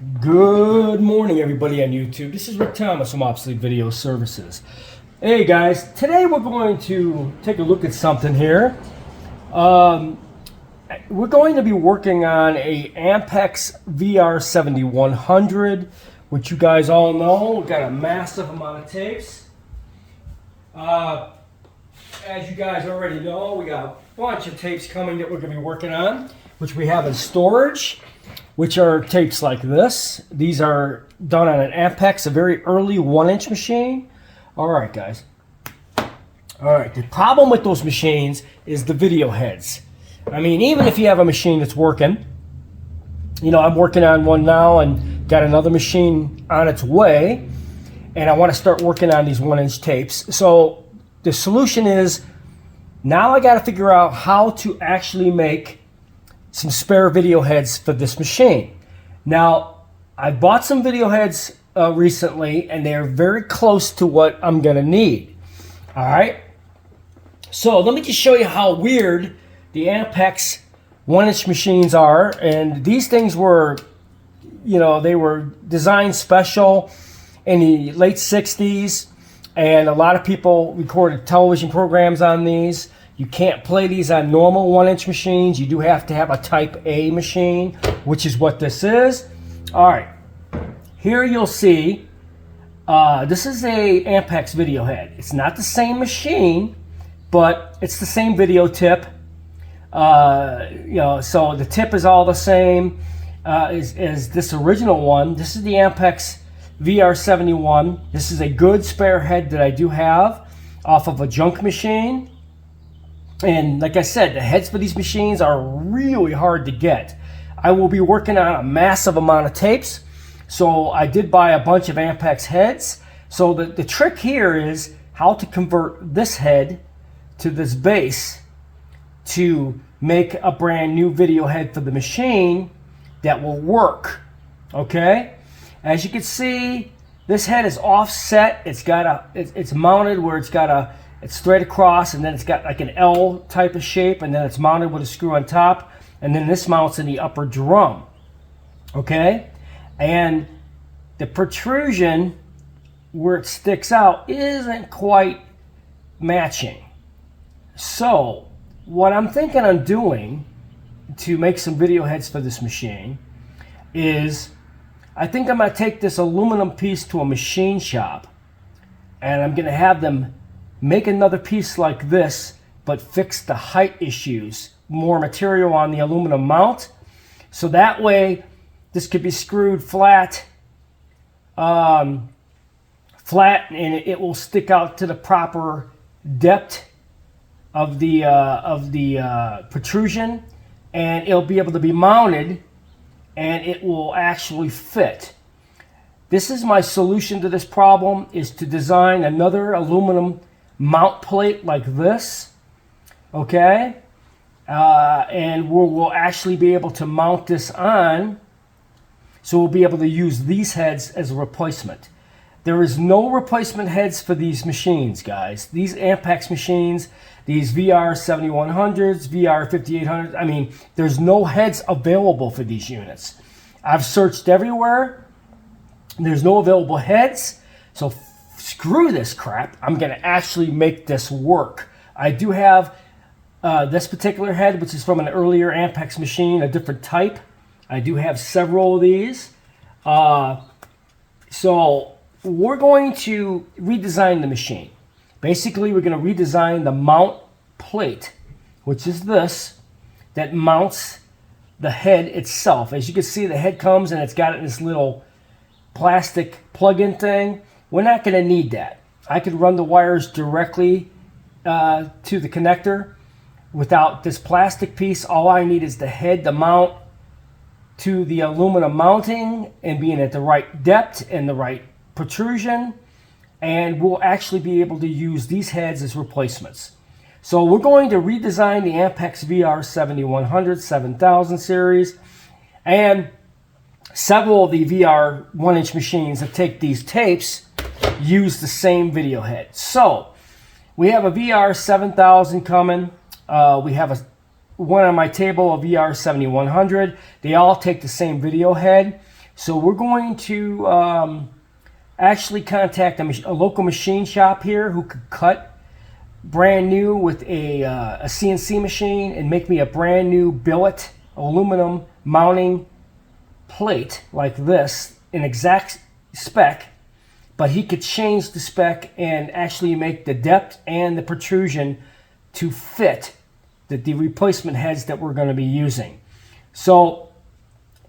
Good morning, everybody on YouTube. This is Rick Thomas from Obsolete Video Services. Hey guys, today we're going to take a look at something here. We're going to be working on a Ampex Vr-7100, which you guys all know. We've got a massive amount of tapes. As you guys already know, we got a bunch of tapes coming that we're going to be working on, which we have in storage, which are tapes like this. These are done on an Ampex, a very early 1-inch machine. All right, guys. All right, the problem with those machines is the video heads. I mean, even if you have a machine that's working, you know, I'm working on one now and got another machine on its way, and I want to start working on these 1-inch tapes. So the solution is, now I got to figure out how to actually make some spare video heads for this machine. Now, I bought some video heads recently, and they're very close to what I'm gonna need. All right. So let me just show you how weird the Ampex 1-inch machines are. And these things were, you know, they were designed special in the late 60s, and a lot of people recorded television programs on these. You can't play these on normal 1-inch machines. You do have to have a Type A machine, which is what this is. All right, here you'll see, this is a Ampex video head. It's not the same machine, but it's the same video tip. You know, so the tip is all the same as this original one. This is the Ampex Vr-71. This is a good spare head that I do have off of a junk machine. And like I said, the heads for these machines are really hard to get. I will be working on a massive amount of tapes. So I did buy a bunch of Ampex heads. So the trick here is how to convert this head to this base to make a brand new video head for the machine that will work. Okay? As you can see, this head is offset. It's mounted where it's straight across, and then it's got like an L type of shape, and then it's mounted with a screw on top, and then this mounts in the upper drum. Okay? And the protrusion where it sticks out isn't quite matching. So what I'm thinking of doing to make some video heads for this machine is, I think I'm going to take this aluminum piece to a machine shop, and I'm going to have them make another piece like this, but fix the height issues. More material on the aluminum mount. So that way, this could be screwed flat, and it will stick out to the proper depth of the protrusion, and it'll be able to be mounted, and it will actually fit. This is my solution to this problem, is to design another aluminum mount plate like this, okay? And we'll actually be able to mount this on, so we'll be able to use these heads as a replacement. There is no replacement heads for these machines, guys. These Ampex machines, these Vr-7100s, Vr-5800s, I mean, there's no heads available for these units. I've searched everywhere. There's no available heads, so screw this crap. I'm going to actually make this work. I do have this particular head, which is from an earlier Ampex machine, a different type. I do have several of these. So we're going to redesign the machine. Basically, we're going to redesign the mount plate, which is this, that mounts the head itself. As you can see, the head comes and it's got this little plastic plug-in thing. We're not going to need that. I could run the wires directly to the connector without this plastic piece. All I need is the head to mount to the aluminum mounting and being at the right depth and the right protrusion, and we'll actually be able to use these heads as replacements. So we're going to redesign the Ampex Vr-7100 7000 series, and several of the VR 1-inch machines that take these tapes use the same video head. So we have a Vr-7000 coming. We have one on my table, a Vr-7100. They all take the same video head. So we're going to actually contact a local machine shop here who could cut brand new with a CNC machine and make me a brand new billet aluminum mounting plate like this in exact spec, but he could change the spec and actually make the depth and the protrusion to fit the replacement heads that we're going to be using. So,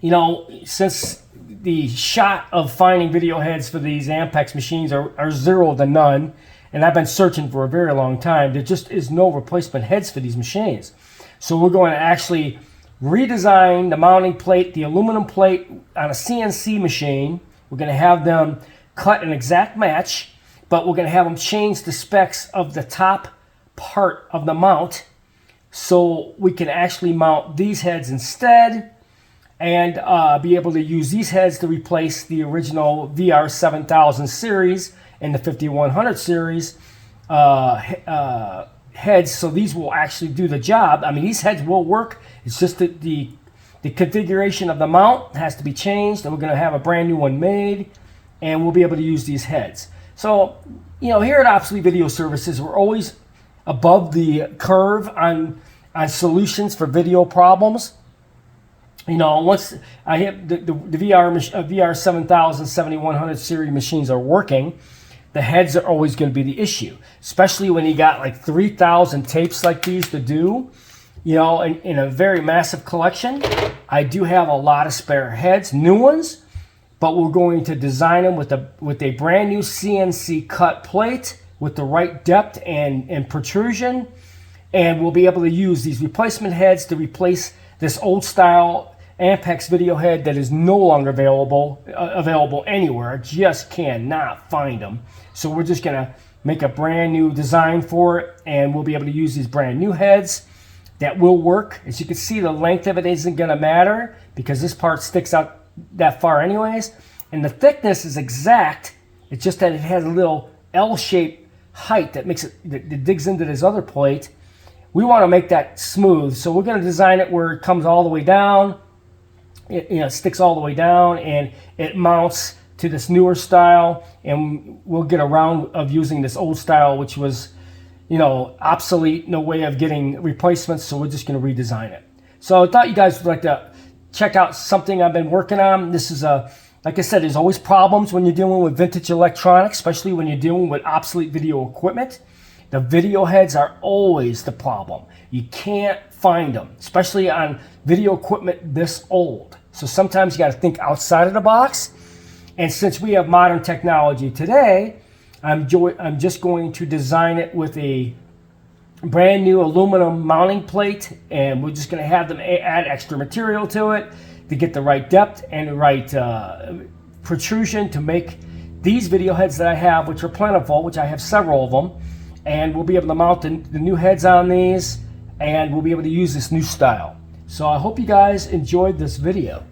you know, since the shot of finding video heads for these Ampex machines are 0 to none, and I've been searching for a very long time, there just is no replacement heads for these machines. So we're going to actually redesign the mounting plate, the aluminum plate on a CNC machine. We're going to have them cut an exact match, but we're going to have them change the specs of the top part of the mount so we can actually mount these heads instead and be able to use these heads to replace the original Vr-7000 series and the 5100 series heads. So these will actually do the job. I mean, these heads will work. It's just that the configuration of the mount has to be changed, and we're going to have a brand new one made, and we'll be able to use these heads. So, you know, here at Obsolete Video Services, we're always above the curve on solutions for video problems. You know, once I hit the Vr-7000, 7100 series machines are working, the heads are always going to be the issue, especially when you got like 3,000 tapes like these to do. You know, in a very massive collection, I do have a lot of spare heads, new ones, but we're going to design them with a brand new CNC cut plate with the right depth and protrusion, and we'll be able to use these replacement heads to replace this old style Ampex video head that is no longer available anywhere. I just cannot find them. So we're just gonna make a brand new design for it, and we'll be able to use these brand new heads that will work. As you can see, the length of it isn't gonna matter because this part sticks out that far anyways, and the thickness is exact. It's just that it has a little L-shaped height that makes it that digs into this other plate. We want to make that smooth, so we're going to design it where it comes all the way down. It sticks all the way down, and it mounts to this newer style, and we'll get around of using this old style, which was, you know, obsolete, no way of getting replacements, so we're just going to redesign it. So I thought you guys would like to check out something I've been working on. This is like I said, there's always problems when you're dealing with vintage electronics, especially when you're dealing with obsolete video equipment. The video heads are always the problem. You can't find them, especially on video equipment this old. So sometimes you got to think outside of the box. And since we have modern technology today, I'm just going to design it with a brand new aluminum mounting plate, and we're just going to have them add extra material to it to get the right depth and the right protrusion to make these video heads that I have, which are plentiful, which I have several of them, and we'll be able to mount the new heads on these, and we'll be able to use this new style. So I hope you guys enjoyed this video.